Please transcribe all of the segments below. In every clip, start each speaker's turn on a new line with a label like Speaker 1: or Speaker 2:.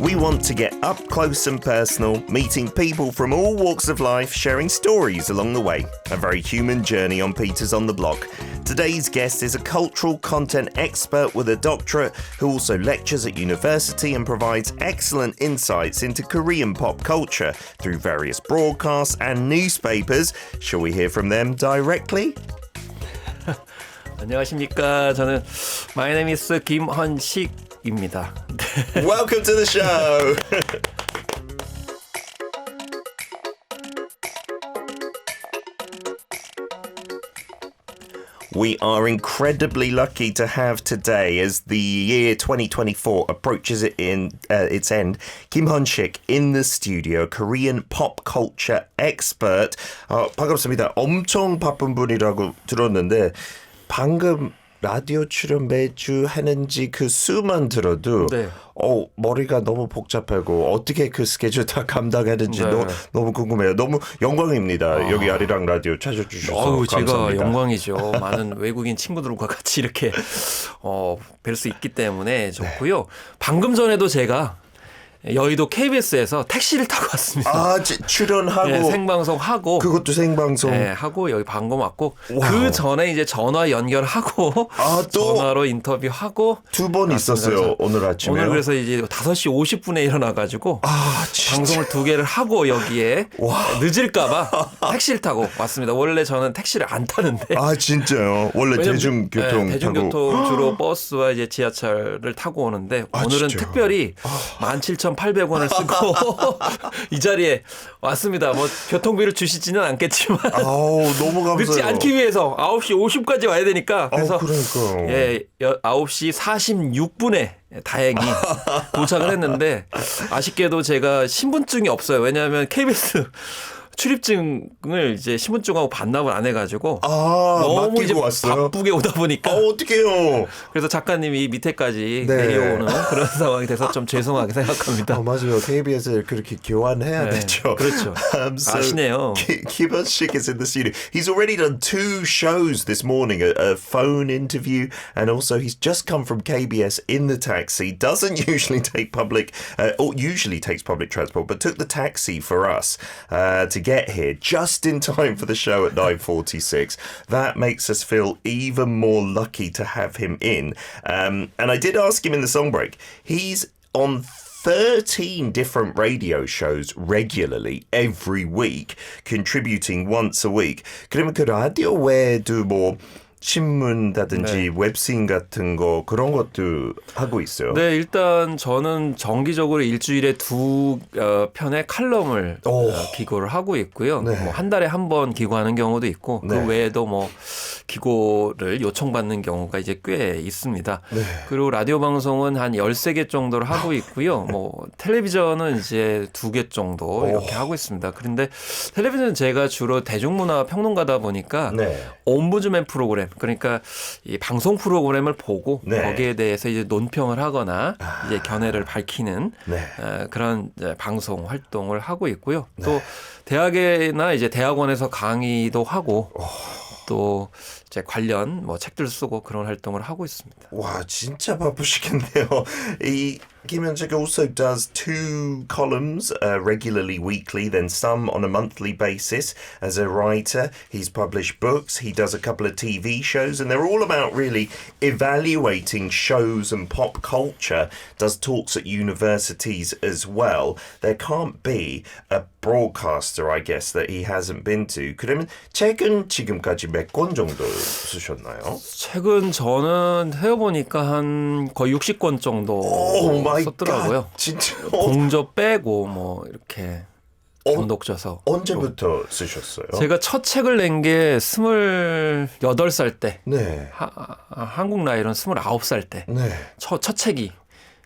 Speaker 1: We want to get up close and personal, meeting people from all walks of life, sharing stories along the way. A very human journey on Peters on the Block. Today's guest is a cultural content expert with a doctorate who also lectures at university and provides excellent insights into Korean pop culture through various broadcasts and newspapers. Shall we hear from them directly?
Speaker 2: 안녕하십니까. 저는 My name is 김헌식입니다.
Speaker 1: Welcome to the show. We are incredibly lucky to have today, as the year 2024 approaches its end, Kim Hyun-sik in the studio, Korean pop culture expert. 반갑습니다. 엄청 바쁜 분이라고 들었는데 방금 라디오 출연 매주 하는지 그 수만 들어도
Speaker 2: 네.
Speaker 1: 머리가 너무 복잡하고 어떻게 그 스케줄 다 감당하는지
Speaker 2: 네.
Speaker 1: 너무 궁금해요. 너무 영광입니다. 여기 아리랑 라디오 찾아주셔서 감사합니다.
Speaker 2: 제가 영광이죠. 많은 외국인 친구들과 같이 이렇게 뵐 수 있기 때문에 좋고요. 방금 전에도 제가 여의도 KBS에서 택시를 타고 왔습니다.
Speaker 1: 출연하고
Speaker 2: 네, 생방송하고
Speaker 1: 그것도 생방송
Speaker 2: 하고 여기 방금 왔고
Speaker 1: 와우.
Speaker 2: 그 전에 이제 전화 연결하고
Speaker 1: 또
Speaker 2: 전화로 인터뷰하고
Speaker 1: 두 번 있었어요. 오늘 아침에.
Speaker 2: 오늘 그래서 이제 5시 50분에 일어나가지고 방송을 2개를 하고 여기에 늦을까봐 택시를 타고 왔습니다. 원래 저는 택시를 안 타는데.
Speaker 1: 진짜요? 원래 대중교통
Speaker 2: 대중교통 주로 버스와 이제 지하철을 타고 오는데 오늘은
Speaker 1: 진짜요?
Speaker 2: 특별히 17,800원을 쓰고 이 자리에 왔습니다. 뭐 교통비를 주시지는 않겠지만
Speaker 1: 너무 감사해요.
Speaker 2: 늦지 않기 위해서 9시 50까지 와야 되니까 그래서
Speaker 1: 그러니까요.
Speaker 2: 9시 46분에 다행히 도착을 했는데 아쉽게도 제가 신분증이 없어요. 왜냐하면 KBS 출입증을 이제 신분증하고 반납을 안 해가지고 너무 이제
Speaker 1: 왔어요?
Speaker 2: 바쁘게 오다 보니까
Speaker 1: 어떡해요.
Speaker 2: 그래서 작가님이 밑에까지
Speaker 1: 네.
Speaker 2: 내려오는 그런 상황이 돼서 좀 죄송하게 생각합니다.
Speaker 1: 맞아요. KBS를 그렇게 교환해야 되죠.
Speaker 2: 그렇죠. 아시네요.
Speaker 1: Kim Hyun-sik is in the studio. He's already done 2 shows this morning, a phone interview, and also he's just come from KBS in the taxi. Doesn't usually take or usually takes public transport, but took the taxi for us to get here just in time for the show at 9:46. That makes us feel even more lucky to have him in. And I did ask him in the song break. He's on 13 different radio shows regularly every week, contributing once a week. 그러면 그 라디오 외에도 뭐 신문이라든지 웹씬 같은 거 그런 것도 하고 있어요.
Speaker 2: 네, 일단 저는 정기적으로 일주일에 2편의 칼럼을 기고를 하고 있고요.
Speaker 1: 네.
Speaker 2: 뭐 한 달에 한 번 기고하는 경우도 있고
Speaker 1: 네.
Speaker 2: 그 외에도 뭐 기고를 요청받는 경우가 이제 꽤 있습니다.
Speaker 1: 네.
Speaker 2: 그리고 라디오 방송은 한 13개 정도를 하고 있고요. 뭐 텔레비전은 이제 2개 정도 이렇게 하고 있습니다. 그런데 텔레비전은 제가 주로 대중문화 평론가다 보니까 옴부즈맨 프로그램 그러니까 이 방송 프로그램을 보고 거기에 대해서 이제 논평을 하거나 이제 견해를 밝히는 그런 이제 방송 활동을 하고 있고요. 또 대학이나 이제 대학원에서 강의도 하고 또 이제 관련 뭐 책들 쓰고 그런 활동을 하고 있습니다.
Speaker 1: 와, 진짜 바쁘시겠네요. Kim Hyun-sik also does 2 columns regularly weekly, then some on a monthly basis as a writer. He's published books, he does a couple of TV shows, and they're all about really evaluating shows and pop culture, does talks at universities as well. There can't be a broadcaster, I guess, that he hasn't been to. 그러면 책은 지금까지 몇 권 정도 쓰셨나요?
Speaker 2: 책은 저는 해보니까 한 거의 60권 정도 썼더라고요.
Speaker 1: 진짜?
Speaker 2: 공저 빼고 뭐 이렇게 전독져서.
Speaker 1: 언제부터 쓰셨어요?
Speaker 2: 제가 첫 책을 낸 게 28살 때.
Speaker 1: 네.
Speaker 2: 한국 나이로는 29살 때.
Speaker 1: 네.
Speaker 2: 첫 책이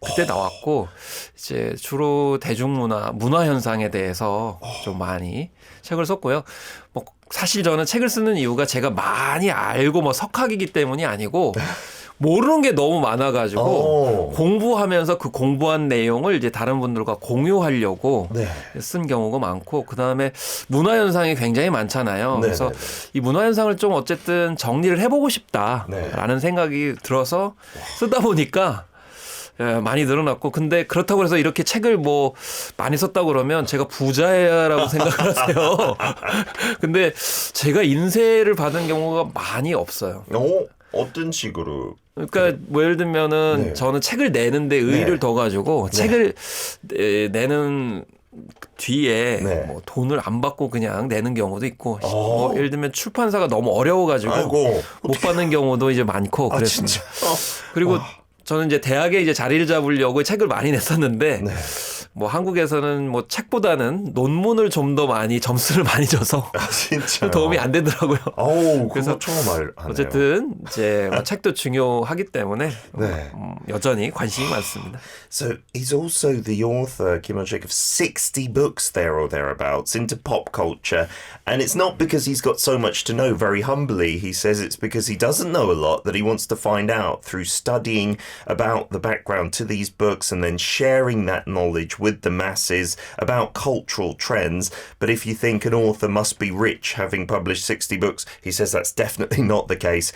Speaker 2: 그때 나왔고 이제 주로 대중문화 문화 현상에 대해서 좀 많이 책을 썼고요. 뭐 사실 저는 책을 쓰는 이유가 제가 많이 알고 뭐 석학이기 때문이 아니고 모르는 게 너무 많아가지고 공부하면서 그 공부한 내용을 이제 다른 분들과 공유하려고 쓴 경우가 많고 그다음에 문화 현상이 굉장히 많잖아요. 그래서 이 문화 현상을 좀 어쨌든 정리를 해보고 싶다라는 생각이 들어서 쓰다 보니까 많이 늘어났고 근데 그렇다고 해서 이렇게 책을 뭐 많이 썼다고 그러면 제가 부자라고 생각을 하세요. 근데 제가 인세를 받은 경우가 많이 없어요.
Speaker 1: 어떤 식으로?
Speaker 2: 그러니까 뭐 예를 들면은 네. 저는 책을 내는데 의의를 네. 더 가지고 네. 책을 내는 뒤에 네. 뭐 돈을 안 받고 그냥 내는 경우도 있고 뭐 예를 들면 출판사가 너무 어려워가지고 못 받는 경우도 이제 많고 그랬습니다. 그리고 저는 이제 대학에 이제 자리를 잡으려고 책을 많이 냈었는데 네. 뭐 한국에서는 뭐 책보다는 논문을 좀 더 많이 점수를 많이 줘서 도움이 안 되더라고요.
Speaker 1: 그래서 처음 알았네요.
Speaker 2: 어쨌든 이제 뭐 책도 중요하기 때문에 네. 여전히 관심이 많습니다.
Speaker 1: So he's also the author, Kim Won-sik, of 60 books there or thereabouts into pop culture, and it's not because he's got so much to know. Very humbly, he says it's because he doesn't know a lot that he wants to find out through studying about the background to these books and then sharing that knowledge with the masses about cultural trends. But if you think an author must be rich having published 60 books, he says that's definitely not the case.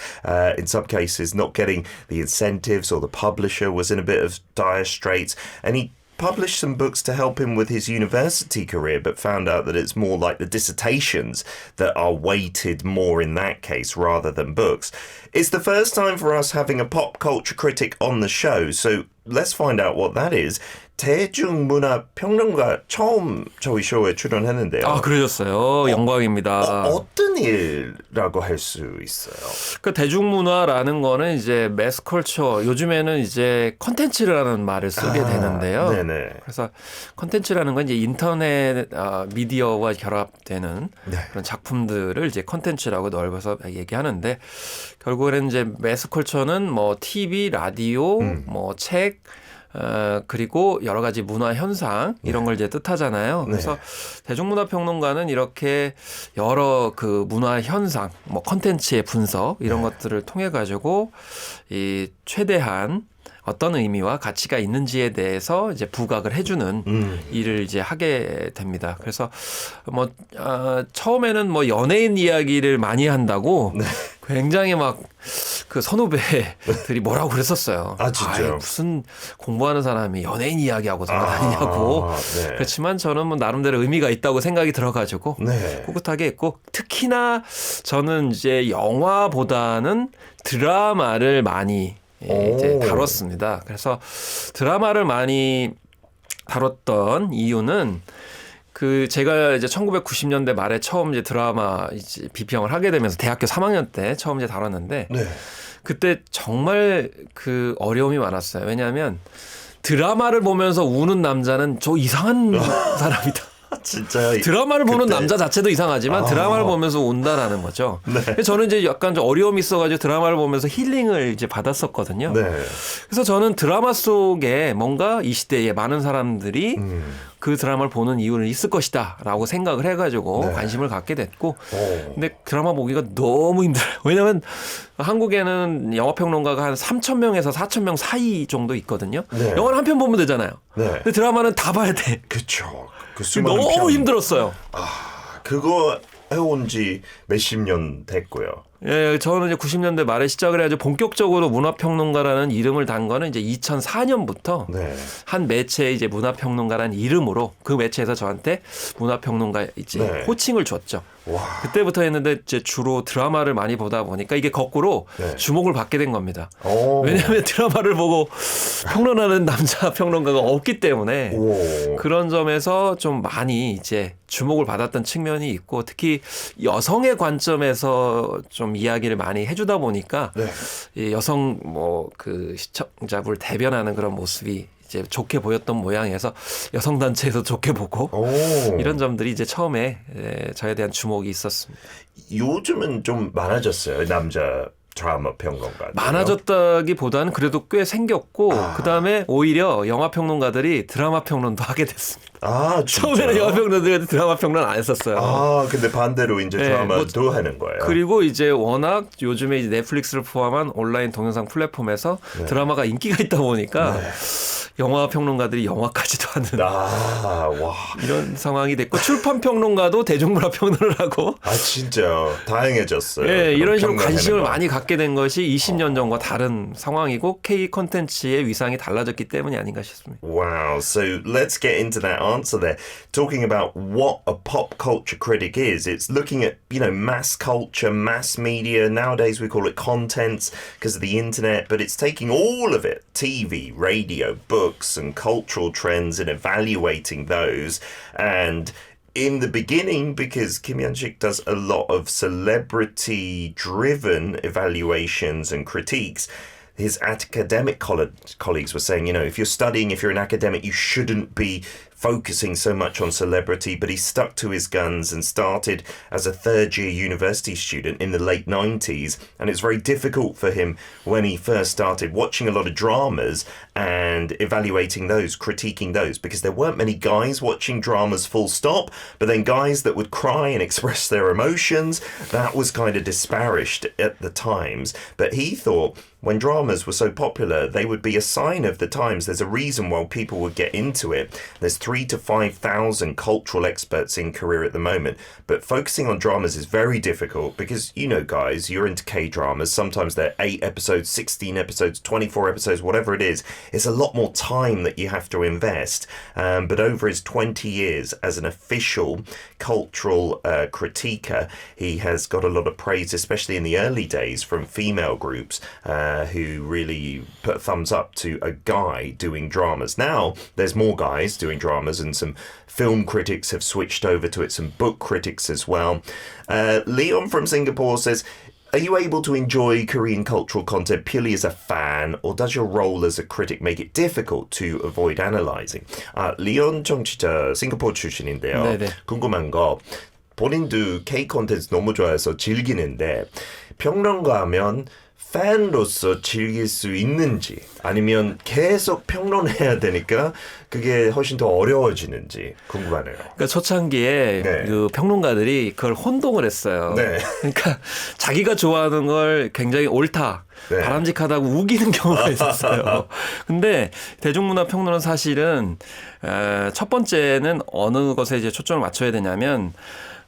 Speaker 1: In some cases, not getting the incentives or the publisher was in a bit of dire straits. And he published some books to help him with his university career, but found out that it's more like the dissertations that are weighted more in that case rather than books. It's the first time for us having a pop culture critic on the show, so let's find out what that is. 대중문화평론가 처음 저희 쇼에 출연했는데요.
Speaker 2: 아, 그러셨어요. 영광입니다.
Speaker 1: 어떤 일이라고 할 수 있어요?
Speaker 2: 그 대중문화라는 거는 이제 매스컬처, 요즘에는 이제 컨텐츠라는 말을 쓰게 되는데요.
Speaker 1: 네네.
Speaker 2: 그래서 컨텐츠라는 건 이제 인터넷 미디어와 결합되는 네. 그런 작품들을 이제 컨텐츠라고 넓어서 얘기하는데 결국에는 이제 매스컬처는 뭐 TV, 라디오, 뭐 책, 그리고 여러 가지 문화 현상 이런 걸 이제 뜻하잖아요. 그래서 네. 대중문화평론가는 이렇게 여러 그 문화 현상, 뭐 컨텐츠의 분석 이런 네. 것들을 통해 가지고 이 최대한 어떤 의미와 가치가 있는지에 대해서 이제 부각을 해주는 일을 이제 하게 됩니다. 그래서 뭐 처음에는 뭐 연예인 이야기를 많이 한다고 네. 굉장히 막 그 선후배들이 뭐라고 그랬었어요.
Speaker 1: 아, 진짜요?
Speaker 2: 무슨 공부하는 사람이 연예인 이야기하고 다니냐고. 네. 그렇지만 저는 뭐 나름대로 의미가 있다고 생각이 들어가지고 네. 꿋꿋하게 했고 특히나 저는 이제 영화보다는 드라마를 많이 이제 다뤘습니다. 그래서 드라마를 많이 다뤘던 이유는 그 제가 이제 1990년대 말에 처음 이제 드라마 이제 비평을 하게 되면서 대학교 3학년 때 처음 이제 다뤘는데 네. 그때 정말 그 어려움이 많았어요. 왜냐하면 드라마를 보면서 우는 남자는 저 이상한 사람이다.
Speaker 1: 진짜요?
Speaker 2: 드라마를 보는 남자 자체도 이상하지만 드라마를 보면서 온다라는 거죠. 네. 저는 이제 약간 좀 어려움이 있어가지고 드라마를 보면서 힐링을 이제 받았었거든요. 네. 그래서 저는 드라마 속에 뭔가 이 시대에 많은 사람들이 그 드라마를 보는 이유는 있을 것이다라고 생각을 해가지고 네. 관심을 갖게 됐고, 근데 드라마 보기가 너무 힘들어요. 왜냐하면 한국에는 영화평론가가 한 3,000명에서 4,000명 사이 정도 있거든요. 네. 영화를 한 편 보면 되잖아요. 네. 근데 드라마는 다 봐야 돼.
Speaker 1: 그렇죠.
Speaker 2: 너무 힘들었어요.
Speaker 1: 그거 해온 지 몇십 년 됐고요.
Speaker 2: 예, 저는 이제 90년대 말에 시작을 해가지고 본격적으로 문화평론가라는 이름을 단 거는 이제 2004년부터 네. 한 매체의 이제 문화평론가라는 이름으로 그 매체에서 저한테 문화평론가 이제 네. 호칭을 줬죠. 와. 그때부터 했는데 이제 주로 드라마를 많이 보다 보니까 이게 거꾸로 네. 주목을 받게 된 겁니다. 왜냐하면 드라마를 보고 평론하는 남자 평론가가 없기 때문에 그런 점에서 좀 많이 이제 주목을 받았던 측면이 있고 특히 여성의 관점에서 좀 이야기를 많이 해주다 보니까 네. 이 여성 뭐 그 시청자분을 대변하는 그런 모습이 이제 좋게 보였던 모양에서 여성단체에서 좋게 보고 이런 점들이 이제 처음에 저에 대한 주목이 있었습니다.
Speaker 1: 요즘은 좀 많아졌어요. 남자 드라마 평론가.
Speaker 2: 많아졌다기보다는 그래도 꽤 생겼고 그다음에 오히려 영화 평론가들이 드라마 평론도 하게 됐습니다. 처음에는 영화 평론들이 드라마 평론 안 했었어요.
Speaker 1: 근데 반대로 이제 드라마도 하는 거예요.
Speaker 2: 그리고 이제 워낙 요즘에 이제 넷플릭스를 포함한 온라인 동영상 플랫폼에서 네. 드라마가 인기가 있다 보니까 네. 영화 평론가들이 영화까지도 하는
Speaker 1: 와.
Speaker 2: 이런 상황이 됐고 출판 평론가도 대중문화 평론을 하고
Speaker 1: 진짜 다양해졌어요.
Speaker 2: 예, 이런 식으로 관심을 많이 갖게 된 것이 20년 전과 다른 상황이고 K 콘텐츠의 위상이 달라졌기 때문이 아닌가 싶습니다.
Speaker 1: Wow. So let's get into that answer there. Talking about what a pop culture critic is. It's looking at, mass culture, mass media. Nowadays we call it contents because of the internet, but it's taking all of it, TV, radio, books, and cultural trends and evaluating those. And in the beginning, because Kim Hyun-sik does a lot of celebrity-driven evaluations and critiques, his academic colleagues were saying, if you're studying, if you're an academic, you shouldn't be focusing so much on celebrity, but he stuck to his guns and started as a third-year university student in the late 90s. And it's very difficult for him when he first started watching a lot of dramas and evaluating those, critiquing those, because there weren't many guys watching dramas full stop, but then guys that would cry and express their emotions, that was kind of disparaged at the times. But he thought when dramas were so popular, they would be a sign of the times. There's a reason why people would get into it. There's 3,000 to 5,000 cultural experts in Korea at the moment, but focusing on dramas is very difficult because, guys, you're into K-dramas. Sometimes they're 8 episodes, 16 episodes, 24 episodes, whatever it is. It's a lot more time that you have to invest. But over his 20 years as an official cultural critiquer, he has got a lot of praise, especially in the early days from female groups who really put a thumbs up to a guy doing dramas. Now, there's more guys doing dramas and some film critics have switched over to it, some book critics as well. Leon from Singapore says, are you able to enjoy Korean cultural content purely as a fan, or does your role as a critic make it difficult to avoid analysing? 리온 청취자 싱가포르 출신인데요.
Speaker 2: 네네.
Speaker 1: 궁금한 거, 본인도 K 콘텐츠 너무 좋아해서 즐기는데 평론가 하면 팬로서 즐길 수 있는지 아니면 계속 평론해야 되니까 그게 훨씬 더 어려워지는지 궁금하네요.
Speaker 2: 그러니까 초창기에 그 평론가들이 그걸 혼동을 했어요.
Speaker 1: 네.
Speaker 2: 그러니까 자기가 좋아하는 걸 굉장히 옳다, 바람직하다고 우기는 경우가 있었어요. 근데 대중문화 평론은 사실은 첫 번째는 어느 것에 이제 초점을 맞춰야 되냐면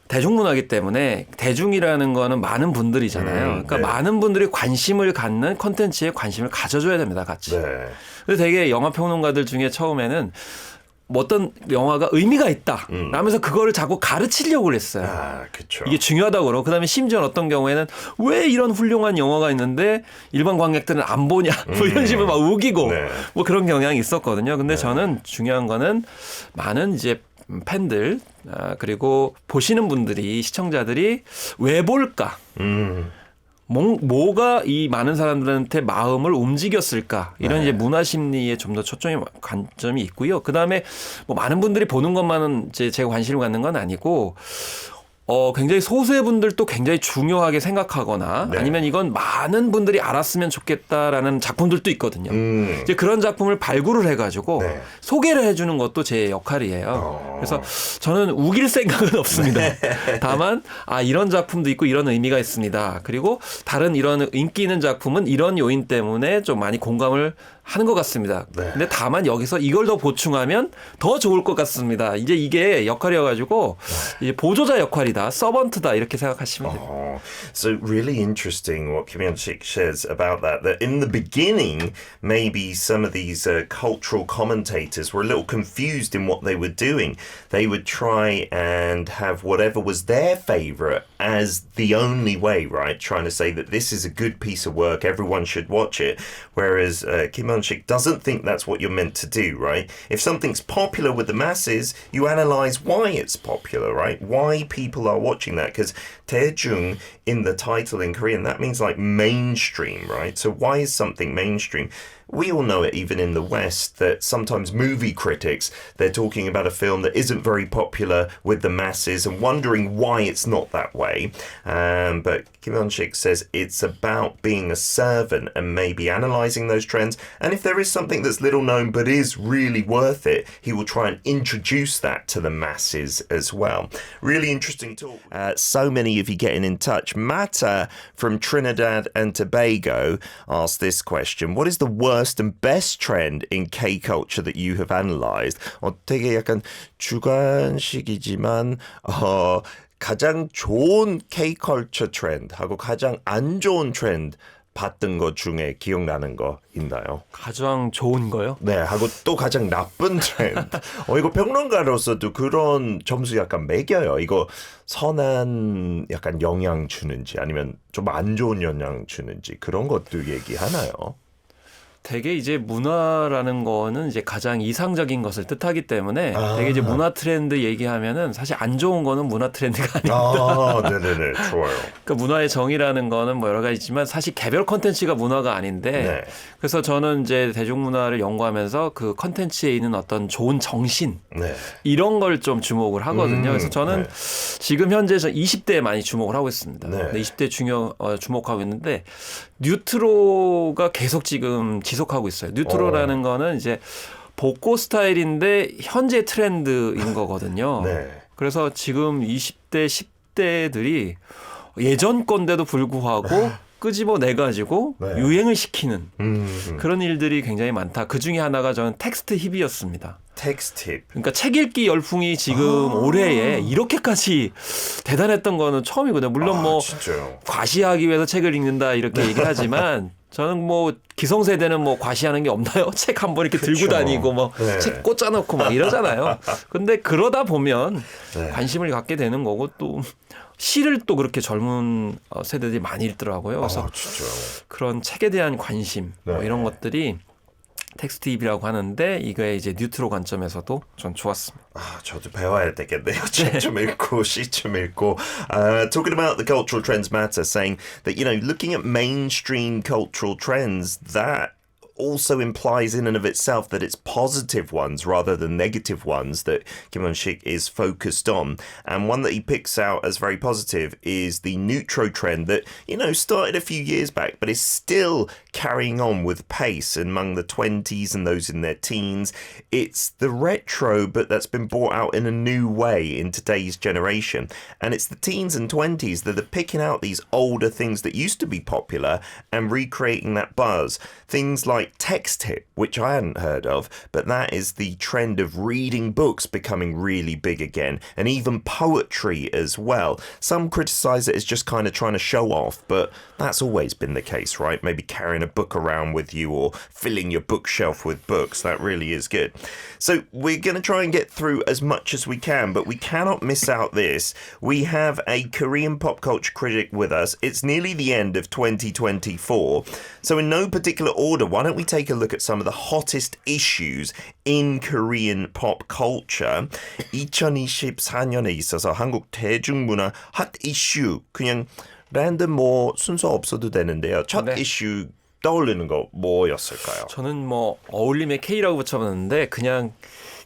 Speaker 2: 대중문화이기 때문에 대중이라는 거는 많은 분들이잖아요. 그러니까 많은 분들이 관심을 갖는 콘텐츠에 관심을 가져줘야 됩니다, 같이. 그래서 되게 영화 평론가들 중에 처음에는 뭐 어떤 영화가 의미가 있다 라면서 그거를 자꾸 가르치려고 했어요.
Speaker 1: 그쵸.
Speaker 2: 이게 중요하다고 그러고 그다음에 심지어 어떤 경우에는 왜 이런 훌륭한 영화가 있는데 일반 관객들은 안 보냐 뭐 이런 식으로 막 우기고 뭐 그런 경향이 있었거든요. 근데 저는 중요한 거는 많은 이제 팬들 그리고 보시는 분들이 시청자들이 왜 볼까? 뭐가 이 많은 사람들한테 마음을 움직였을까? 이런 이제 문화 심리에 좀 더 초점이 관점이 있고요. 그다음에 뭐 많은 분들이 보는 것만은 이제 제가 관심을 갖는 건 아니고 굉장히 소수의 분들도 굉장히 중요하게 생각하거나 아니면 이건 많은 분들이 알았으면 좋겠다라는 작품들도 있거든요. 이제 그런 작품을 발굴을 해가지고 소개를 해주는 것도 제 역할이에요. 그래서 저는 우길 생각은 없습니다. 다만 이런 작품도 있고 이런 의미가 있습니다. 그리고 다른 이런 인기 있는 작품은 이런 요인 때문에 좀 많이 공감을 하는 것 같습니다. 근데 다만 여기서 이걸 더 보충하면 더 좋을 것 같습니다. 이제 이게 역할이어가지고 이제 보조자 역할이다, 서번트다 이렇게 생각하시면 됩니다.
Speaker 1: So really interesting what Kim Hyun-sik says about that. That in the beginning, maybe some of these cultural commentators were a little confused in what they were doing. They would try and have whatever was their favorite as the only way, right? Trying to say that this is a good piece of work, everyone should watch it. Whereas Kim Hyun-sik doesn't think that's what you're meant to do, right? If something's popular with the masses, you analyze why it's popular, right? Why people are watching that. Because 대중 in the title in Korean, that means like mainstream, right? So why is something mainstream? We all know it even in the West that sometimes movie critics, they're talking about a film that isn't very popular with the masses and wondering why it's not that way. But Kim Hyun-sik says it's about being a servant and maybe analysing those trends. And if there is something that's little known but is really worth it, he will try and introduce that to the masses as well. Really interesting talk. So many of you getting in touch. Mata from Trinidad and Tobago asked this question. What is the worst worst and best trend in K-culture that you have analyzed. 되게 약간 주관식이지만 가장 좋은 K-culture 트렌드하고 가장 안 좋은 트렌드 봤던 것 중에 기억나는 거 있나요?
Speaker 2: 가장 좋은 거요?
Speaker 1: 네, 하고 또 가장 나쁜 트렌드. 이거 평론가로서도 그런 점수 약간 매겨요. 이거 선한 약간 영향 주는지 아니면 좀 안 좋은 영향 주는지 그런 것도 얘기하나요?
Speaker 2: 되게 이제 문화라는 거는 이제 가장 이상적인 것을 뜻하기 때문에 되게 이제 문화 트렌드 얘기하면은 사실 안 좋은 거는 문화 트렌드가 아닙니다.
Speaker 1: 네네네. 좋아요.
Speaker 2: 그러니까 문화의 정의라는 거는 뭐 여러 가지 있지만 사실 개별 콘텐츠가 문화가 아닌데
Speaker 1: 네.
Speaker 2: 그래서 저는 이제 대중문화를 연구하면서 그 콘텐츠에 있는 어떤 좋은 정신
Speaker 1: 네.
Speaker 2: 이런 걸 좀 주목을 하거든요. 그래서 저는 지금 현재 20대에 많이 주목을 하고 있습니다.
Speaker 1: 네.
Speaker 2: 20대 주목하고 있는데 뉴트로가 계속 지금 지속하고 있어요. 뉴트로라는 거는 이제 복고 스타일인데 현재 트렌드인 거거든요.
Speaker 1: 네.
Speaker 2: 그래서 지금 20대, 10대들이 예전 건데도 불구하고 끄집어내가지고 유행을 시키는 그런 일들이 굉장히 많다. 그 중에 하나가 저는 텍스트 힙이었습니다.
Speaker 1: 텍스트 힙.
Speaker 2: 그러니까 책 읽기 열풍이 지금 올해에 이렇게까지 대단했던 거는 처음이거든요. 물론 뭐
Speaker 1: 진짜요?
Speaker 2: 과시하기 위해서 책을 읽는다 이렇게 얘기를 하지만 저는 뭐 기성세대는 뭐 과시하는 게 없나요? 책 한 번 이렇게 들고 다니고 뭐 책 꽂아놓고 막 이러잖아요. 근데 그러다 보면 관심을 갖게 되는 거고 또 시를 또 그렇게 젊은 세대들이 많이 읽더라고요. 그래서 그런 책에 대한 관심 뭐 이런 것들이 텍스트 힙이라고 하는데 이거에 이제 뉴트로 관점에서도 전 좋았습니다.
Speaker 1: 저도 배워야 되겠네요. 책 좀 읽고 시 좀 읽고. Talking about the cultural trends matter, saying that looking at mainstream cultural trends that also implies in and of itself that it's positive ones rather than negative ones that Kim Won-sik is focused on. And one that he picks out as very positive is the neutro trend that, started a few years back, but is still carrying on with pace among the 20s and those in their teens. It's the retro, but that's been brought out in a new way in today's generation. And it's the teens and 20s that are picking out these older things that used to be popular and recreating that buzz. Things like text hip, which I hadn't heard of, but that is the trend of reading books becoming really big again, and even poetry as well. Some criticize it as just kind of trying to show off, but that's always been the case, right? Maybe carrying a book around with you or filling your bookshelf with books. That really is good. So we're going to try and get through as much as we can, but we cannot miss out this. We have a Korean pop culture critic with us. It's nearly the end of 2024. So in no particular order, why don't we take a look at some of the hottest issues in Korean pop culture. 2024년에 있어서 한국 대중문화 핫 이슈 그냥 랜덤 뭐 순서 없어도 되는데요. 첫 이슈 떠올리는 거 뭐였을까요?
Speaker 2: 저는 뭐 어울림의 K라고 붙여봤는데 그냥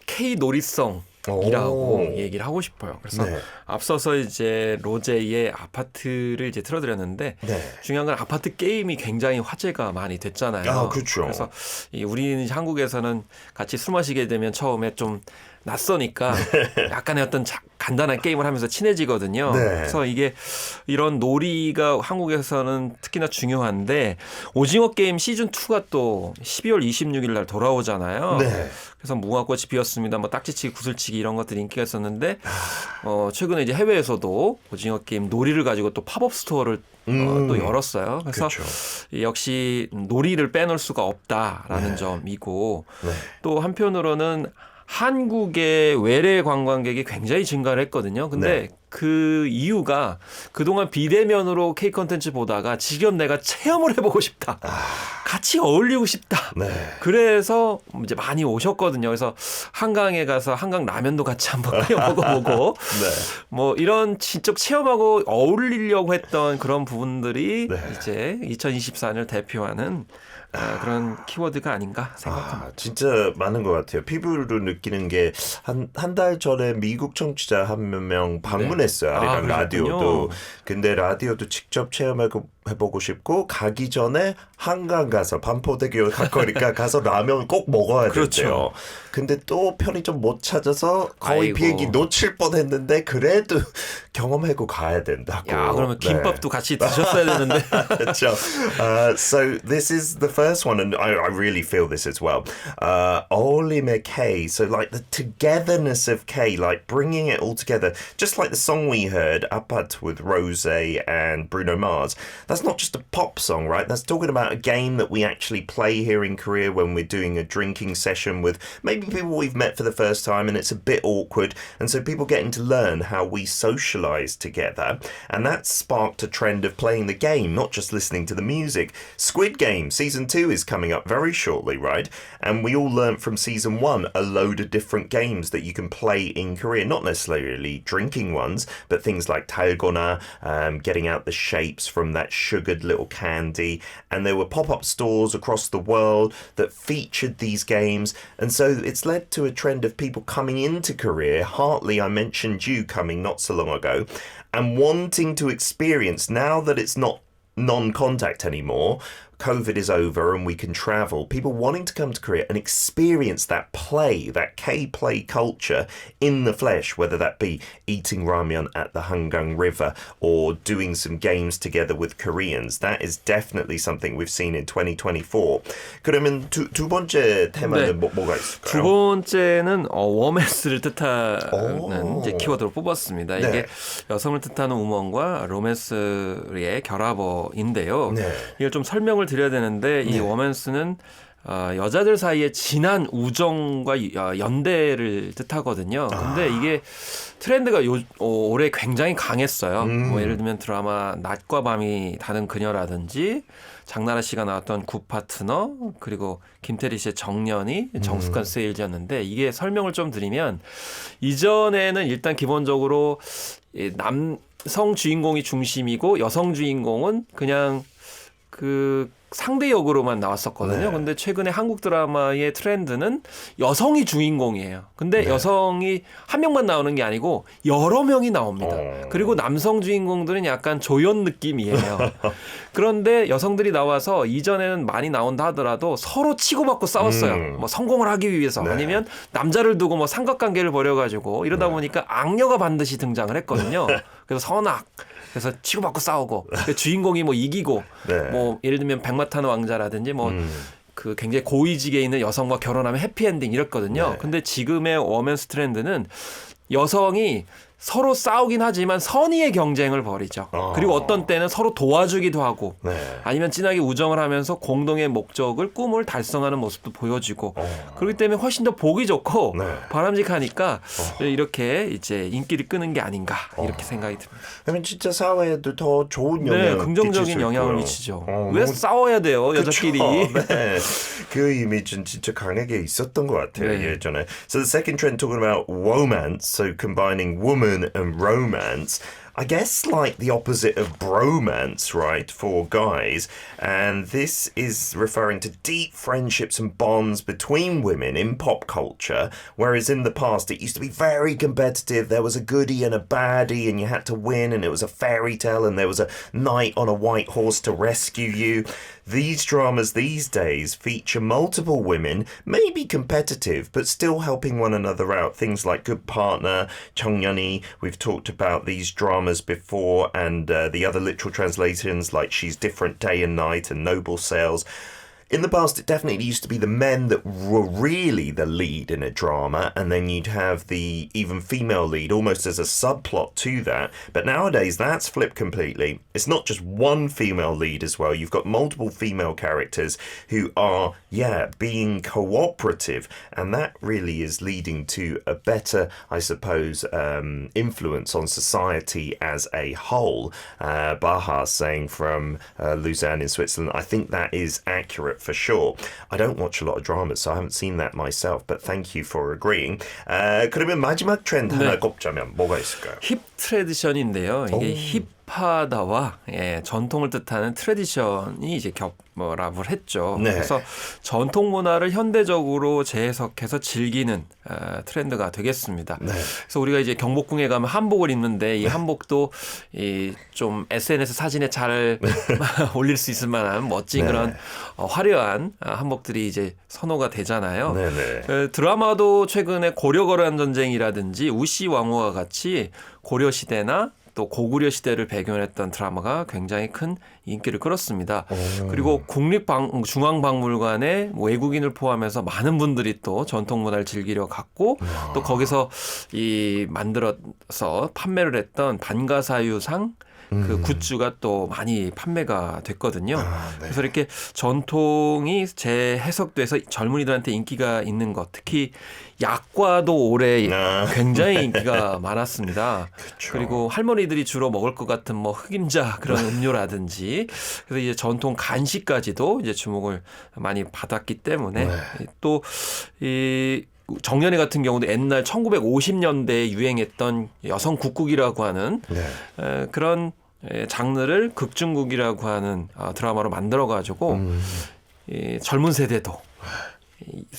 Speaker 2: K 놀이성 이라고 얘기를 하고 싶어요. 그래서 앞서서 이제 로제의 아파트를 이제 틀어드렸는데 중요한 건 아파트 게임이 굉장히 화제가 많이 됐잖아요.
Speaker 1: 그렇죠.
Speaker 2: 그래서 우리는 한국에서는 같이 술 마시게 되면 처음에 좀 낯서니까 약간의 어떤 간단한 게임을 하면서 친해지거든요. 그래서 이런 놀이가 한국에서는 특히나 중요한데 오징어 게임 시즌 2가 또 12월 26일 날 돌아오잖아요. 그래서 무궁화꽃이 피었습니다. 뭐 딱지치기, 구슬치기 이런 것들이 인기가 있었는데 최근에 이제 해외에서도 오징어 게임 놀이를 가지고 또 팝업 스토어를 또 열었어요. 그래서 역시 놀이를 빼놓을 수가 없다라는 점이고 또 한편으로는 한국의 외래 관광객이 굉장히 증가를 했거든요. 근데 그 이유가 그동안 비대면으로 K 콘텐츠 보다가 지금 내가 체험을 해보고 싶다. 같이 어울리고 싶다. 그래서 이제 많이 오셨거든요. 그래서 한강에 가서 한강 라면도 같이 한번 끓여 먹어보고 뭐 이런 진짜 체험하고 어울리려고 했던 그런 부분들이 이제 2024년을 대표하는 그런 키워드가 아닌가 생각합니다.
Speaker 1: 진짜 많은 것 같아요. 피부로 느끼는 게 한 달 전에 미국 청취자 한 명 방문해 주문했어요. 아리랑 라디오도. 근데 라디오도 직접 체험해보고 싶고 가기 전에 한강 가서 반포대교 가까우니까 가서 라면 꼭 먹어야 된대요. 근데 또 편의점 못 찾아서 거의 비행기 놓칠 뻔했는데 그래도 경험하고 가야 된다고.
Speaker 2: 야, 그러면 김밥도 같이 드셨어야 되는데.
Speaker 1: 그렇죠. So this is the first one, and I really feel this as well. 어울림의 K, so like the togetherness of K, like bringing it all together, just like the song we heard, 아파트 with Rose and Bruno Mars. That's not just a pop song, right? That's talking about a game that we actually play here in Korea when we're doing a drinking session with maybe people we've met for the first time, and it's a bit awkward, and so people getting to learn how we socialize together, and that sparked a trend of playing the game, not just listening to the music. Squid Game season 2 is coming up very shortly, right? And we all learned from season 1 a load of different games that you can play in Korea, not necessarily drinking ones, but things like 달고나, getting out the shapes from that sugared little candy, and there were pop-up stores across the world that featured these games, and so it's led to a trend of people coming into Korea. Hartley, I mentioned you coming not so long ago, and wanting to experience, now that it's not non-contact anymore, COVID is over and we can travel, people wanting to come to Korea and experience that play, that K-play culture in the flesh, whether that be eating ramen at the Hangang River or doing some games together with Koreans. That is definitely something we've seen in 2024. 그러면 두 번째 테마는 뭐가 있을까요?
Speaker 2: 두 번째는 워맨스를 뜻하는 이제 키워드로 뽑았습니다.
Speaker 1: 네.
Speaker 2: 이게 여성을 뜻하는 우먼과 로맨스의 결합어인데요.
Speaker 1: 네.
Speaker 2: 이걸 좀 설명을 드려야 되는데 이 워맨스는 여자들 사이에 진한 우정과 연대를 뜻하거든요. 근데 이게 트렌드가 올해 굉장히 강했어요. 뭐 예를 들면 드라마 낮과 밤이 다른 그녀라든지 장나라 씨가 나왔던 굿파트너, 그리고 김태리 씨의 정년이 정숙한 세일즈였는데, 이게 설명을 좀 드리면 이전에는 일단 기본적으로 남성 주인공이 중심이고 여성 주인공은 그냥 그 상대 역으로만 나왔었거든요. 근데 최근에 한국 드라마의 트렌드는 여성이 주인공이에요. 근데 여성이 한 명만 나오는 게 아니고 여러 명이 나옵니다. 그리고 남성 주인공들은 약간 조연 느낌이에요. 그런데 여성들이 나와서 이전에는 많이 나온다 하더라도 서로 치고받고 싸웠어요. 뭐 성공을 하기 위해서 아니면 남자를 두고 뭐 삼각관계를 벌여가지고 이러다 보니까 악녀가 반드시 등장을 했거든요. 그래서 선악. 그래서 치고받고 싸우고 주인공이 뭐 이기고 뭐 예를 들면 백마탄 왕자라든지 뭐 그 굉장히 고위직에 있는 여성과 결혼하면 해피엔딩 이랬거든요. 근데 지금의 워맨스 트렌드는 여성이 서로 싸우긴 하지만 선의의 경쟁을 벌이죠. 그리고 어떤 때는 서로 도와주기도 하고 아니면 진하게 우정을 하면서 공동의 목적을, 꿈을 달성하는 모습도 보여지고 그렇기 때문에 훨씬 더 보기 좋고 바람직하니까 이렇게 이제 인기를 끄는 게 아닌가 이렇게 생각이 듭니다.
Speaker 1: 그러면 진짜 사회에도 더 좋은 영향을
Speaker 2: 긍정적인 영향을 미치죠. 왜 싸워야 돼요, 여자끼리?
Speaker 1: 네. 그 이미지는 진짜 강하게 있었던 것 같아요, 예전에. So the second trend talking about romance, so combining woman and romance, I guess like the opposite of bromance, right, for guys. And this is referring to deep friendships and bonds between women in pop culture, whereas in the past it used to be very competitive. There was a goodie and a baddie and you had to win, and it was a fairy tale and there was a knight on a white horse to rescue you. These dramas these days feature multiple women, maybe competitive, but still helping one another out. Things like Good Partner, 정년이, we've talked about these dramas before, and the other literal translations like She's Different Day and Night and Noble Sales. In the past, it definitely used to be the men that were really the lead in a drama, and then you'd have the even female lead almost as a subplot to that. But nowadays, that's flipped completely. It's not just one female lead as well. You've got multiple female characters who are, being cooperative, and that really is leading to a better, I suppose, influence on society as a whole. Baha saying from Lausanne in Switzerland, I think that is accurate for sure. I don't watch a lot of dramas, so I haven't seen that myself, but thank you for agreeing. 그러면 마지막 트렌드 하나 꼽자면 뭐가 있을까요?
Speaker 2: 힙 트레디션인데요. 이게 아파다와 전통을 뜻하는 트래디션이 이제 겹합을 했죠.
Speaker 1: 네.
Speaker 2: 그래서 전통 문화를 현대적으로 재해석해서 즐기는 트렌드가 되겠습니다.
Speaker 1: 네.
Speaker 2: 그래서 우리가 이제 경복궁에 가면 한복을 입는데 이 한복도 좀 SNS 사진에 잘 올릴 수 있을 만한 멋진
Speaker 1: 네.
Speaker 2: 그런 화려한 한복들이 이제 선호가 되잖아요.
Speaker 1: 네네.
Speaker 2: 드라마도 최근에 고려거란 전쟁이라든지 우시 왕후와 같이 고려 시대나 또 고구려 시대를 배경으로 했던 드라마가 굉장히 큰 인기를 끌었습니다. 그리고 국립중앙박물관에 외국인을 포함해서 많은 분들이 또 전통 문화를 즐기려 갔고 또 거기서 만들어서 판매를 했던 반가사유상 그 굿즈가 또 많이 판매가 됐거든요.
Speaker 1: 네.
Speaker 2: 그래서 이렇게 전통이 재해석돼서 젊은이들한테 인기가 있는 것, 특히 약과도 올해 굉장히 인기가 많았습니다.
Speaker 1: 그렇죠.
Speaker 2: 그리고 할머니들이 주로 먹을 것 같은 뭐 흑임자 그런 음료라든지 그래서 이제 전통 간식까지도 이제 주목을 많이 받았기 때문에 또 이 정연회 같은 경우도 옛날 1950년대에 유행했던 여성 국국이라고 하는 그런 장르를 극중국이라고 하는 드라마로 만들어가지고 젊은 세대도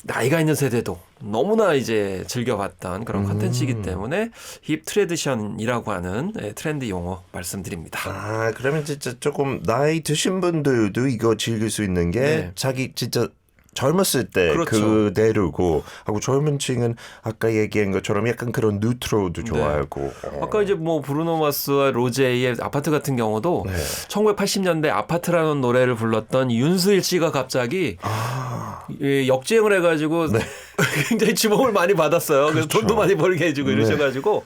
Speaker 2: 나이가 있는 세대도 너무나 이제 즐겨봤던 그런 컨텐츠이기 때문에 힙 트래디션이라고 하는 트렌드 용어 말씀드립니다.
Speaker 1: 그러면 진짜 조금 나이 드신 분들도 이거 즐길 수 있는 게 자기 진짜 젊었을 때
Speaker 2: 그렇죠.
Speaker 1: 그대로고 하고 젊은 층은 아까 얘기한 것처럼 약간 그런 뉴트로도 좋아하고
Speaker 2: 아까 이제 뭐 브루노 마스와 로제의 아파트 같은 경우도 1980년대 아파트라는 노래를 불렀던 윤수일 씨가 갑자기 역주행을 해가지고 굉장히 주목을 많이 받았어요. 그래서 돈도 많이 벌게 해주고 이러셔가지고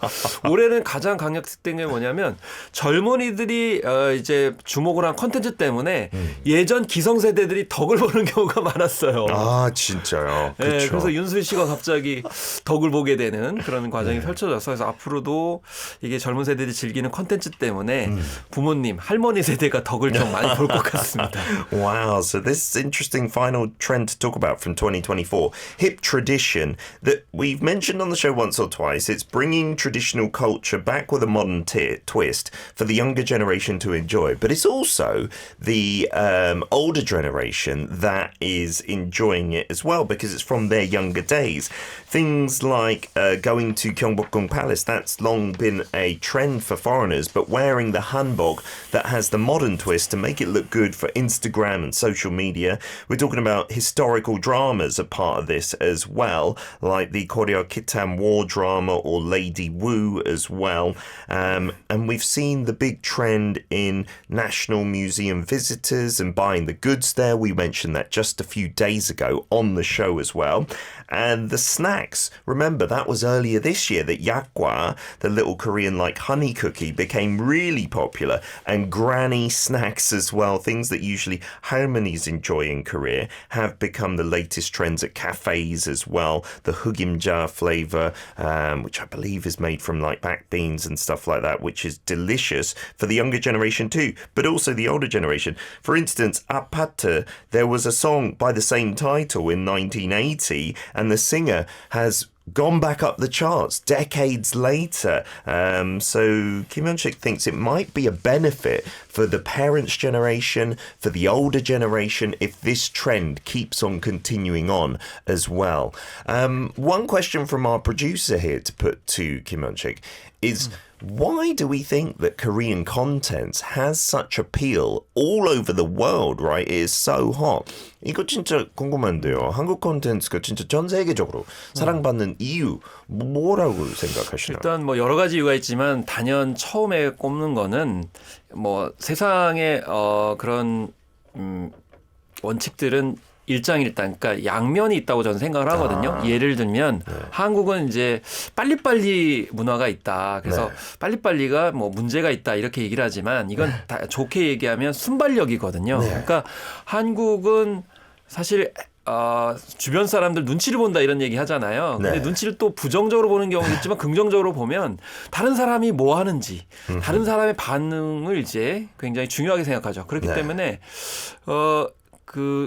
Speaker 2: 올해는 가장 강력했던 게 뭐냐면 젊은이들이 이제 주목을 한 컨텐츠 때문에 예전 기성세대들이 덕을 보는 경우가 많았어요.
Speaker 1: 진짜요?
Speaker 2: 네, 그래서 윤수일 씨가 갑자기 덕을 보게 되는 그런 과정이 펼쳐져서 그래서 앞으로도 이게 젊은 세대들이 즐기는 컨텐츠 때문에 부모님, 할머니 세대가 덕을 좀 많이 볼 것 같습니다.
Speaker 1: Wow, so this is interesting final trend to talk about from 2024. Hip tradition that we've mentioned on the show once or twice. It's bringing traditional culture back with a modern twist for the younger generation to enjoy. But it's also the older generation that is enjoying it as well because it's from their younger days. Things like going to Gyeongbokgung Palace, that's long been a trend for foreigners, but wearing the hanbok that has the modern twist to make it look good for Instagram and social media. We're talking about historical dramas are part of this as well, like the Koryo Kitam war drama or Lady Wu as well. And we've seen the big trend in National Museum visitors and buying the goods there. We mentioned that just a few days ago on the show as well. And the snacks, remember that was earlier this year that yakgwa, the little Korean like honey cookie, became really popular, and granny snacks as well, things that usually harmonies enjoy in Korea, have become the latest trends at cafes as well. The hugimja flavour, which I believe is made from like baked beans and stuff like that, which is delicious for the younger generation too, but also the older generation. For instance, Apata, there was a song by the same title in 1980, and the singer has gone back up the charts decades later. So Kim Hyun-sik thinks it might be a benefit for the parents' generation, for the older generation, if this trend keeps on continuing on as well. One question from our producer here to put to Kim Hyun-sik is, why do we think that Korean content has such appeal all over the world, right? It is so hot. 이거 진짜 궁금한데요. 한국 콘텐츠가 진짜 전 세계적으로 사랑받는 이유 뭐라고 생각하시나요?
Speaker 2: 일단 뭐 여러 가지 이유가 있지만 단연 처음에 꼽는 거는 뭐 세상에 그런 원칙들은 일장일단, 그러니까 양면이 있다고 저는 생각을 하거든요. 예를 들면 한국은 이제 빨리빨리 문화가 있다. 그래서 빨리빨리가 뭐 문제가 있다 이렇게 얘기를 하지만 이건 다 좋게 얘기하면 순발력이거든요. 그러니까 한국은 사실 주변 사람들 눈치를 본다 이런 얘기 하잖아요. 근데 눈치를 또 부정적으로 보는 경우도 있지만 긍정적으로 보면 다른 사람이 뭐 하는지, 다른 사람의 반응을 이제 굉장히 중요하게 생각하죠. 그렇기 때문에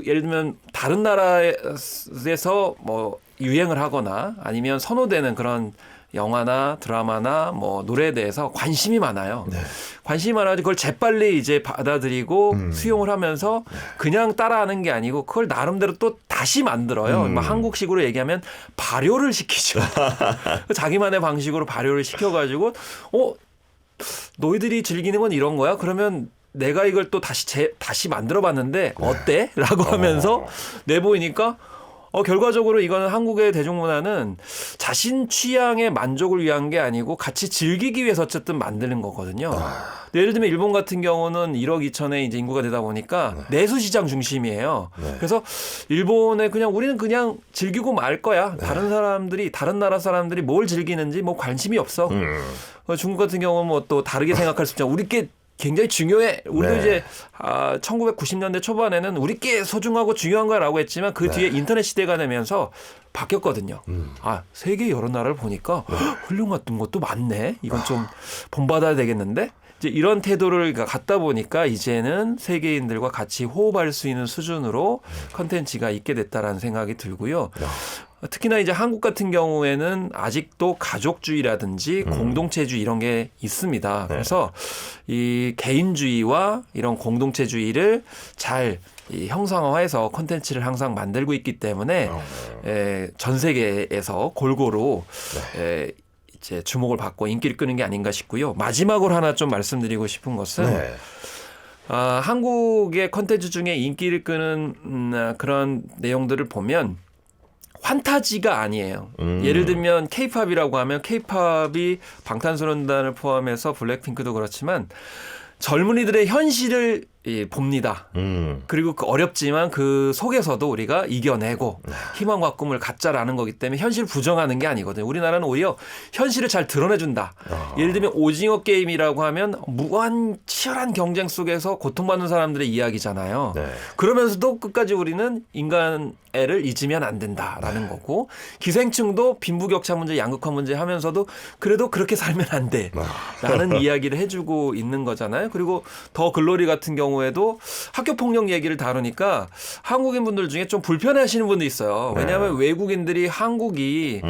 Speaker 2: 예를 들면 다른 나라에서 뭐 유행을 하거나 아니면 선호되는 그런 영화나 드라마나 뭐 노래에 대해서 관심이 많아요.
Speaker 1: 네.
Speaker 2: 관심이 많아가지고 그걸 재빨리 이제 받아들이고 수용을 하면서 그냥 따라하는 게 아니고 그걸 나름대로 또 다시 만들어요. 뭐 한국식으로 얘기하면 발효를 시키죠. 자기만의 방식으로 발효를 시켜가지고 너희들이 즐기는 건 이런 거야? 그러면 내가 이걸 또 다시 만들어봤는데 어때? 라고 하면서 내보이니까 결과적으로 이거는 한국의 대중문화는 자신 취향의 만족을 위한 게 아니고 같이 즐기기 위해서 어쨌든 만드는 거거든요. 예를 들면 일본 같은 경우는 1억 2천의 이제 인구가 되다 보니까 내수 시장 중심이에요. 그래서 일본에 우리는 그냥 즐기고 말 거야. 다른 나라 사람들이 뭘 즐기는지 뭐 관심이 없어. 중국 같은 경우는 뭐 또 다르게 생각할 수 있잖아. 우리께 굉장히 중요해. 우리도 이제 1990년대 초반에는 우리께 소중하고 중요한 거라고 했지만 그 뒤에 인터넷 시대가 되면서 바뀌었거든요. 세계 여러 나라를 보니까 훌륭한 것도 많네. 이건 좀 본받아야 되겠는데? 이제 이런 태도를 갖다 보니까 이제는 세계인들과 같이 호흡할 수 있는 수준으로 컨텐츠가 있게 됐다라는 생각이 들고요. 특히나 이제 한국 같은 경우에는 아직도 가족주의라든지 공동체주의 이런 게 있습니다. 그래서 이 개인주의와 이런 공동체주의를 잘 형상화해서 콘텐츠를 항상 만들고 있기 때문에 전 세계에서 골고루 이제 주목을 받고 인기를 끄는 게 아닌가 싶고요. 마지막으로 하나 좀 말씀드리고 싶은 것은 한국의 콘텐츠 중에 인기를 끄는 그런 내용들을 보면 환타지가 아니에요. 예를 들면 K-팝이라고 하면 K-팝이 방탄소년단을 포함해서 블랙핑크도 그렇지만 젊은이들의 현실을 봅니다. 그리고 어렵지만 그 속에서도 우리가 이겨내고 희망과 꿈을 갖자라는 거기 때문에 현실을 부정하는 게 아니거든요. 우리나라는 오히려 현실을 잘 드러내준다. 예를 들면 오징어 게임이라고 하면 무한 치열한 경쟁 속에서 고통받는 사람들의 이야기잖아요. 그러면서도 끝까지 우리는 인간애를 잊으면 안 된다라는 거고 기생충도 빈부격차 문제, 양극화 문제 하면서도 그래도 그렇게 살면 안 돼라는 이야기를 해주고 있는 거잖아요. 그리고 더 글로리 같은 경우에도 학교 폭력 얘기를 다루니까 한국인 분들 중에 좀 불편해하시는 분도 있어요. 왜냐하면 외국인들이 한국이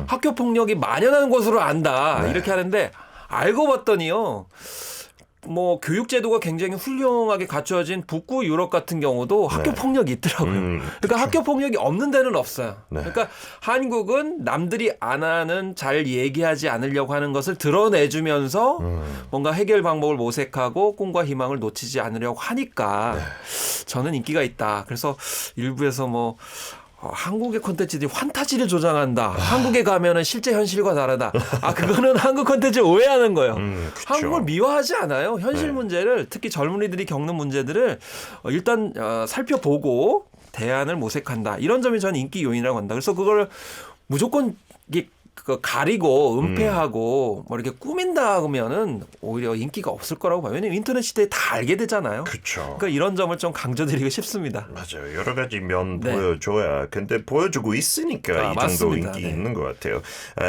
Speaker 2: 학교 폭력이 만연한 곳으로 안다 이렇게 하는데 알고 봤더니요. 뭐 교육제도가 굉장히 훌륭하게 갖춰진 북구 유럽 같은 경우도 학교 폭력이 있더라고요. 그러니까 학교 폭력이 없는 데는 없어요. 그러니까 한국은 남들이 안 하는 잘 얘기하지 않으려고 하는 것을 드러내주면서 뭔가 해결 방법을 모색하고 꿈과 희망을 놓치지 않으려고 하니까 저는 인기가 있다. 그래서 일부에서 뭐 한국의 콘텐츠들이 환타지를 조장한다. 한국에 가면은 실제 현실과 다르다. 그거는 한국 콘텐츠 오해하는 거예요. 한국을 미화하지 않아요. 현실 문제를 특히 젊은이들이 겪는 문제들을 일단 살펴보고 대안을 모색한다. 이런 점이 저는 인기 요인이라고 한다. 그래서 그걸 무조건 가리고 은폐하고 뭐 이렇게 꾸민다 하면은 오히려 인기가 없을 거라고 봐요. 왜냐면 인터넷 시대에 다 알게 되잖아요.
Speaker 1: 그렇죠.
Speaker 2: 그러니까 이런 점을 좀 강조드리고 싶습니다.
Speaker 1: 맞아요. 여러 가지 면 보여줘야. 근데 보여주고 있으니까 이 정도
Speaker 2: 맞습니다.
Speaker 1: 인기 있는 것 같아요.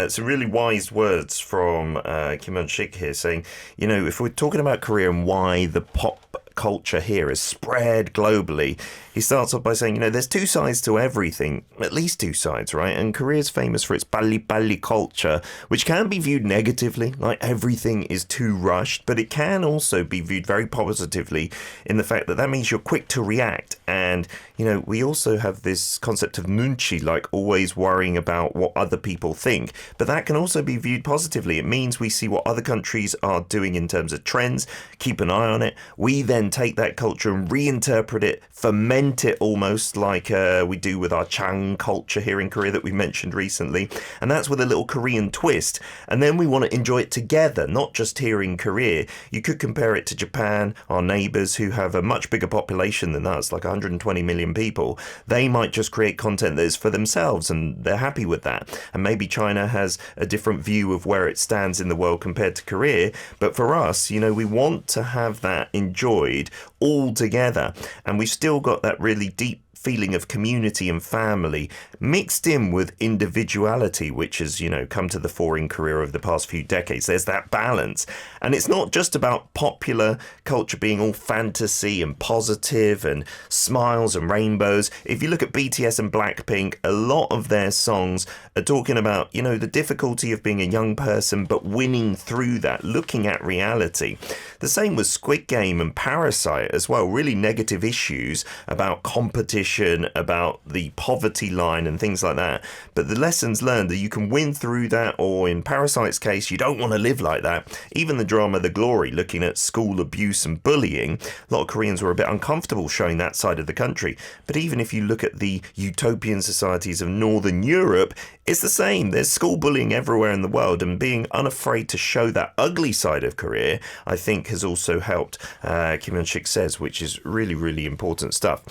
Speaker 1: Some really wise words from Kim Hyun-sik here saying, you know, if we're talking about Korea and why the pop culture here is spread globally, he starts off by saying, you know, there's two sides to everything, at least two sides, right? And Korea's famous for its 빨리빨리 culture, which can be viewed negatively, like everything is too rushed, but it can also be viewed very positively in the fact that means you're quick to react. And, you know, we also have this concept of nunchi, like always worrying about what other people think, but that can also be viewed positively. It means we see what other countries are doing in terms of trends, keep an eye on it. We then take that culture and reinterpret it, ferment it almost like we do with our Chang culture here in Korea that we mentioned recently. And that's with a little Korean twist. And then we want to enjoy it together, not just here in Korea. You could compare it to Japan, our neighbors who have a much bigger population than us, like 120 million people. They might just create content that is for themselves and they're happy with that. And maybe China has a different view of where it stands in the world compared to Korea. But for us, you know, we want to have that enjoyed all together. And we've still got that really deep feeling of community and family mixed in with individuality, which has, come to the fore in Korea over the past few decades. There's that balance. And it's not just about popular culture being all fantasy and positive and smiles and rainbows. If you look at BTS and Blackpink, a lot of their songs are talking about, the difficulty of being a young person, but winning through that, looking at reality. The same with Squid Game and Parasite as well, really negative issues about competition, about the poverty line and things like that. But the lessons learned that you can win through that, or in Parasite's case, you don't want to live like that. Even the drama The Glory, looking at school abuse and bullying, a lot of Koreans were a bit uncomfortable showing that side of the country. But even if you look at the utopian societies of Northern Europe, it's the same. There's school bullying everywhere in the world, and being unafraid to show that ugly side of Korea, I think, has also helped, Kim Hyun-sik says, which is really, really important stuff.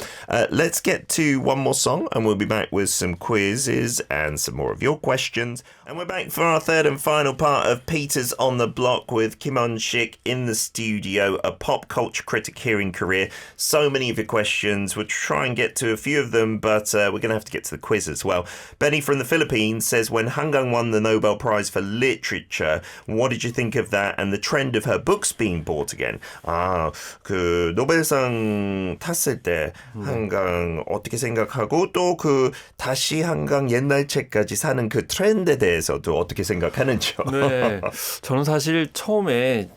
Speaker 1: Let's get to one more song, and we'll be back with some quizzes and some more of your questions. And we're back for our third and final part of Peter's on the Block with Kim Hyun-sik in the studio, a pop culture critic here in Korea. So many of your questions. We'll try and get to a few of them, but we're going to have to get to the quiz as well. Benny from the Philippines says, when Hangang won the Nobel Prize for Literature, what did you think of that and the trend of her books being bought again? 그 노벨상 탔을 때 한강 어떻게 생각하고 또 그 다시 한강 옛날 책까지 사는 그 트렌드에 대해서도 어떻게 생각하는지요?
Speaker 2: 네, 저는 사실 처음에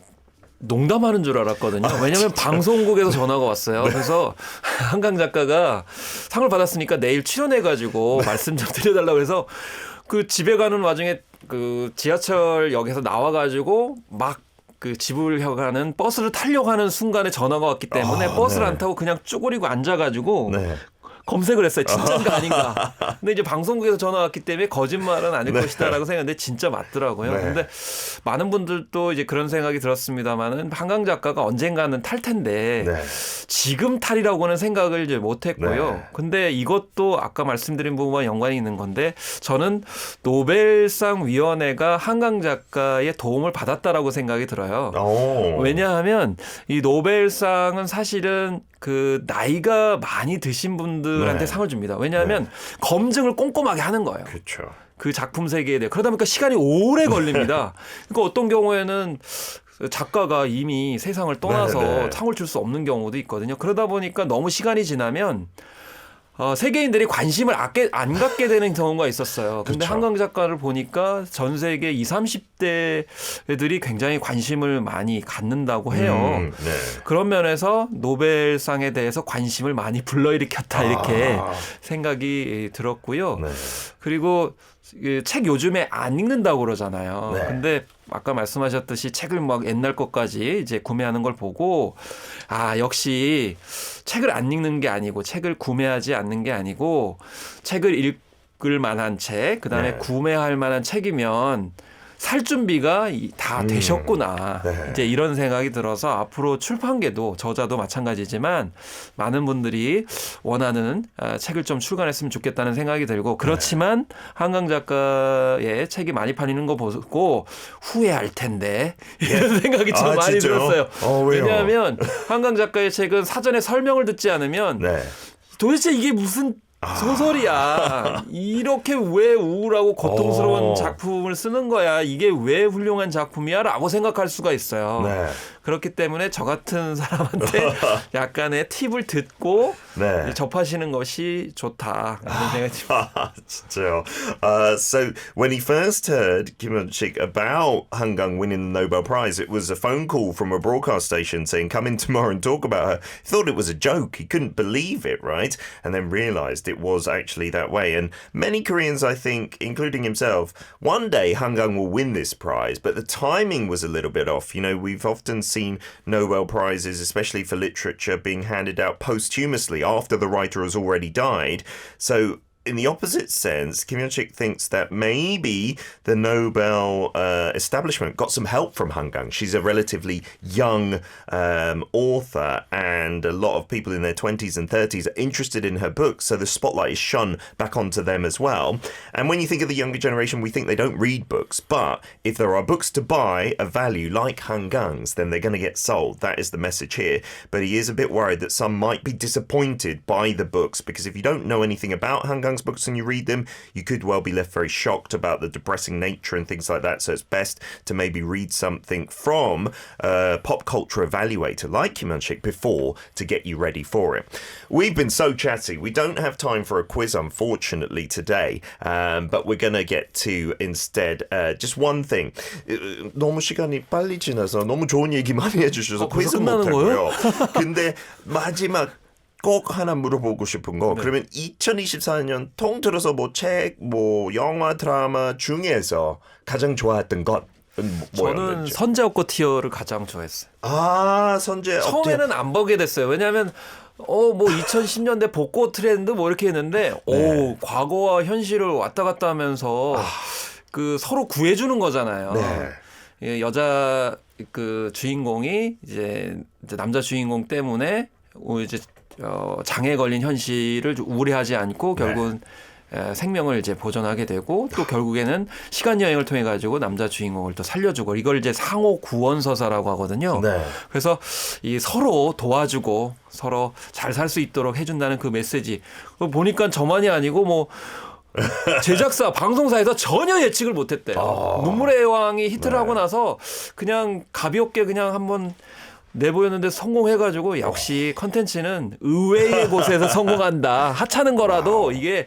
Speaker 2: 농담하는 줄 알았거든요. 왜냐하면 방송국에서 전화가 왔어요. 네. 그래서 한강 작가가 상을 받았으니까 내일 출연해가지고 말씀 좀 드려달라고 해서 그 집에 가는 와중에 그 지하철역에서 나와가지고 막 그 집을 향하는 버스를 타려고 하는 순간에 전화가 왔기 때문에 버스를 안 타고 그냥 쪼그리고 앉아가지고 검색을 했어요. 진짜인가 아닌가. 근데 이제 방송국에서 전화 왔기 때문에 거짓말은 아닐 것이다라고 생각했는데 진짜 맞더라고요. 근데 많은 분들도 이제 그런 생각이 들었습니다만은 한강 작가가 언젠가는 탈 텐데 지금 탈이라고는 생각을 이제 못했고요. 근데 이것도 아까 말씀드린 부분과 연관이 있는 건데 저는 노벨상 위원회가 한강 작가의 도움을 받았다라고 생각이 들어요. 왜냐하면 이 노벨상은 사실은 그 나이가 많이 드신 분들한테 상을 줍니다. 왜냐하면 검증을 꼼꼼하게 하는 거예요.
Speaker 1: 그렇죠.
Speaker 2: 그 작품 세계에 대해. 그러다 보니까 시간이 오래 걸립니다. 그러니까 어떤 경우에는 작가가 이미 세상을 떠나서 상을 줄 수 없는 경우도 있거든요. 그러다 보니까 너무 시간이 지나면 세계인들이 관심을 안 갖게 되는 경우가 있었어요. 근데 그렇죠. 한강 작가를 보니까 전 세계 20, 30대들이 굉장히 관심을 많이 갖는다고 해요. 그런 면에서 노벨상에 대해서 관심을 많이 불러일으켰다 이렇게 생각이 들었고요. 그리고 책 요즘에 안 읽는다고 그러잖아요. 근데 아까 말씀하셨듯이 책을 막 옛날 것까지 이제 구매하는 걸 보고 역시 책을 안 읽는 게 아니고 책을 구매하지 않는 게 아니고 책을 읽을 만한 책, 그다음에 구매할 만한 책이면 살 준비가 다 되셨구나. 이제 이런 생각이 들어서 앞으로 출판계도 저자도 마찬가지지만 많은 분들이 원하는 책을 좀 출간했으면 좋겠다는 생각이 들고 그렇지만 한강 작가의 책이 많이 팔리는 거 보고 후회할 텐데 이런 생각이 좀 많이 들었어요. 왜냐하면 한강 작가의 책은 사전에 설명을 듣지 않으면 도대체 이게 무슨 소설이야. 이렇게 왜 우울하고 고통스러운 작품을 쓰는 거야. 이게 왜 훌륭한 작품이야? 라고 생각할 수가 있어요. 그렇기 때문에 저 같은 사람한테 약간의 팁을 듣고 접하시는 것이 좋다. 이런 생각이 듭니다.
Speaker 1: 진짜요. So when he first heard Kim Hyun-sik about Hangang winning the Nobel Prize, it was a phone call from a broadcast station saying, come in tomorrow and talk about her. He thought it was a joke. He couldn't believe it, right? And then realized it was actually that way. And many Koreans, I think, including himself, one day Hangang will win this prize, but the timing was a little bit off. We've often seen Nobel Prizes, especially for literature, being handed out posthumously after the writer has already died. So in the opposite sense, Kim Hyun-sik thinks that maybe the Nobel establishment got some help from Hangang. She's a relatively young author, and a lot of people in their 20s and 30s are interested in her books, so the spotlight is shone back onto them as well. And when you think of the younger generation, we think they don't read books, but if there are books to buy of value like Hangang's, then they're going to get sold. That is the message here. But he is a bit worried that some might be disappointed by the books, because if you don't know anything about Hangang's books and you read them, you could well be left very shocked about the depressing nature and things like that. So it's best to maybe read something from a pop culture evaluator like Kim Hyun-sik before to get you ready for it. We've been so chatty. We don't have time for a quiz, unfortunately, today. But we're going to get to instead just one thing. 너무 시간이 빨리 지나서 너무 좋은 얘기 많이 해주셔서 퀴즈 못하고요. 근데 마지막 꼭 하나 물어보고 싶은 거. 네. 그러면 2024년 통틀어서 뭐 책, 뭐 영화, 드라마 중에서 가장 좋아했던 것.
Speaker 2: 저는 선제업고 티어를 가장 좋아했어요.
Speaker 1: 아, 선제업고.
Speaker 2: 처음에는 안 보게 됐어요. 왜냐하면 뭐 2010년대 복고 트렌드 뭐 이렇게 했는데 네. 과거와 현실을 왔다 갔다 하면서 그 서로 구해주는 거잖아요. 네. 여자 그 주인공이 이제 남자 주인공 때문에 이제 장애 걸린 현실을 우려하지 않고 결국은 생명을 이제 보존하게 되고 또 결국에는 시간 여행을 통해 가지고 남자 주인공을 또 살려주고 이걸 이제 상호 구원 서사라고 하거든요. 네. 그래서 이 서로 도와주고 서로 잘 살 수 있도록 해준다는 그 메시지. 보니까 저만이 아니고 뭐 제작사, 방송사에서 전혀 예측을 못했대요. 눈물의 여왕이 히트를 하고 나서 그냥 가볍게 그냥 한번 내보였는데 성공해가지고 역시 컨텐츠는 의외의 곳에서 성공한다. 하찮은 거라도 이게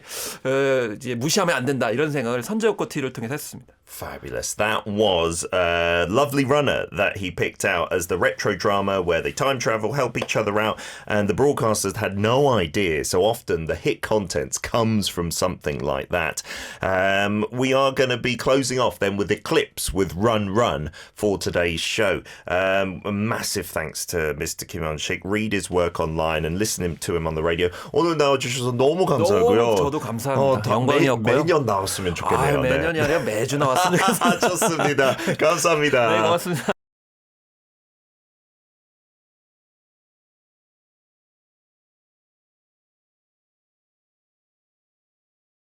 Speaker 2: 이제 무시하면 안 된다. 이런 생각을 선제업고 티를 통해서 했습니다.
Speaker 1: Fabulous. That was Lovely Runner that he picked out as the retro drama where they time travel, help each other out, and the broadcasters had no idea. So often the hit content comes from something like that. We are going to be closing off then with Eclipse with Run Run for today's show. A massive thanks to Mr. Kim Hyun-sik. Read his work online and listen to him on the radio. 오늘 나와주셔서 너무 감사하고요.
Speaker 2: 저도 감사합니다. 영광이었고요.
Speaker 1: 매년 나왔으면 좋겠네요.
Speaker 2: 매년이 아니라 매주 나왔습니다.
Speaker 1: 좋습니다. 감사합니다.
Speaker 2: 네, 고맙습니다.